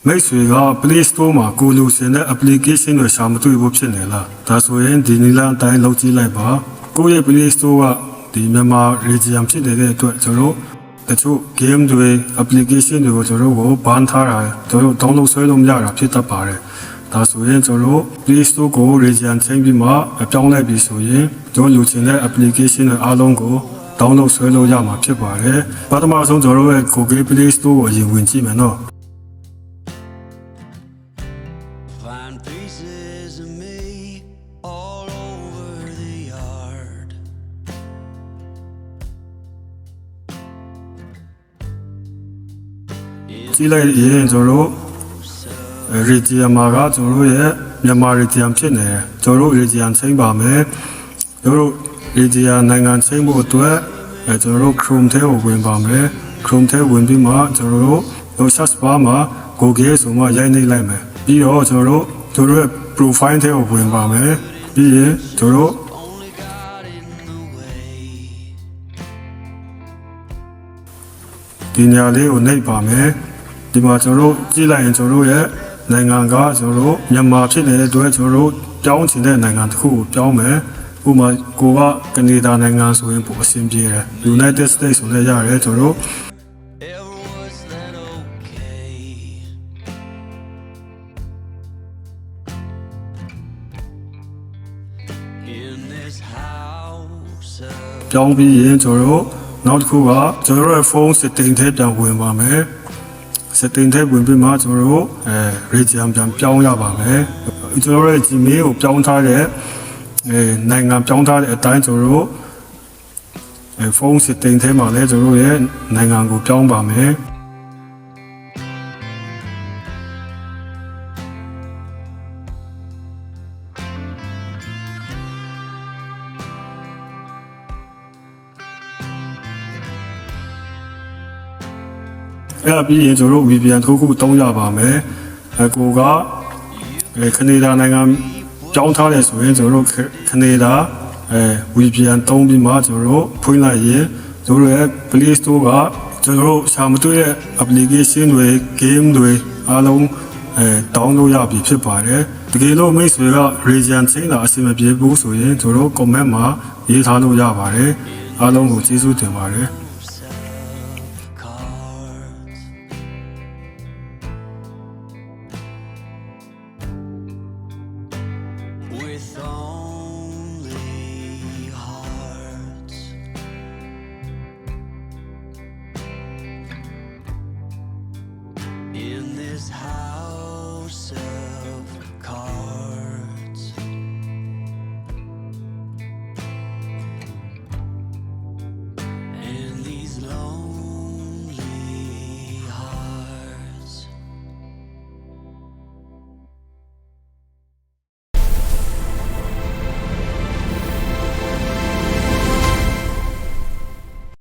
မိတ်ဆွေက Play Store မှာကိုလိုစင်တဲ့ application တွေရှာမတွေ့ဘူးဖြစ်နေလားဒါဆိုရင်ဒီနီလန်အတိုင်းလုပ်ကြည့်လိုက်ပါကိုယ့်ရဲ့ Play Store ကဒီမြန်မာ region ဖြစ်နေတဲ့အတွက်ကျွန်တော်တချို့ game တွေ application တွေကိုကျွန်တော်ကို ban ထားတာကျွန်တော် download ဆွဲလို့မရတာဖြစ်တတ်ပါတယ်ဒါဆိုရင်ကျွန်တော် Play Store ကို region ချိန်ပြီးမှပြောင်းလိုက်ပြီဆိုရင်ကျွန်တော်လိုချင်တဲ့ application တွေအားလုံးကို download ဆွဲလို့ရမှာဖြစ်ပါတယ်ပထမဆုံးကျွန်တော်ရဲ့ Google Play Store ကိုအရင်ဝင်ကြည့်မယ်နော်Find pieces of me all over the yard. ကြည့်လိုက်ရင်ကျွန်တော် region မှာကကျွန်တော်ရဲ့မြန်မာ region ဖြစ်နေတယ်ကျွန်တော် region ချိန်ပါမယ်ကျွန်တော် region နိုင်ငံချိန်ဖို့အတွက်ကျွန်တော် Chrome ထဲကိုဝင်ပါမယ် Chrome ထဲဝင်ပြီးမှကျွန်တော် search bar မှာ Google ဆိုမှရိုက်နှိပ်လိုက်မယ်ပြီးတော့ကျွန်တော်ရဲ့ profile ထဲကိုဝင်ပါမယ်ပြီးရင်ကျွန်တော် Only got in the way. ဒီနေရာလေးကိုနှိပ်ပါမယ်ဒီမှာကျွန်တော်ကြည့်လိုက်ရင်ကျွန်တော်ရဲ့နိုင်ငံကကျွန်တော်မြန်မာဖြစ်နေတဲ့အတွက်ကျွန်တော်ပြောင်းချင်တဲ့နိုင်ငံတစ်ခုကိုပြောင်းမယ်ဥပမာကိုကကနေဒါနိုင်ငံဆိုရင်ပိုအဆင်ပြေတယ် United States ဆိုလည်းရတယ်ကျွန်တော် Ever was that okay? In this house of ပြောင်းပြီးရင်ကျွန်တော်နောက်တစ်ခုကကျွန်တော်ရဲ့ဖုန်း setting ထဲပြန်ဝင်ပါမယ် setting ထဲဝင်ပြီးမှကျွန်တော်region ပြန်ပြောင်းရပါမယ်ကျွန်တော်ရဲ့ Gmail ကိုပြောင်းထားတဲ့နိုင်ငံပြောင်းထားတဲ့အတိုင်းကျွန်တော်ဖုန်း setting ထဲမှာလည်းကျွန်တော်ရဲ့နိုင်ငံကိုပြောင်းပါမယ်အဲ့ပြီးရင်ကျွန်တော် VPN တစ်ခုတုံးရပါမယ်ကိုကကနေဒါနိုင်ငံပြောင်းထားတယ်ဆိုရင်ကျွန်တော်ကနေဒါVPN တုံးပြီးမှကျွန်တော်ဖွင့်လိုက်ရင်ကျွန်တော်ရဲ့ Play Store ကကျွန်တော်ရှာမတွေ့တဲ့ application တွေ game တွေအားလုံးdownload ရပြီဖြစ်ပါတယ်တကယ်လို့မိတ်ဆွေက region ချိန်တာအဆင်မပြေဘူးဆိုရင်ကျွန်တော် comment မှာရေးထားလို့ရပါတယ်အားလုံးကိုကျေးဇူးတင်ပါတယ် cards. With only hearts. In this house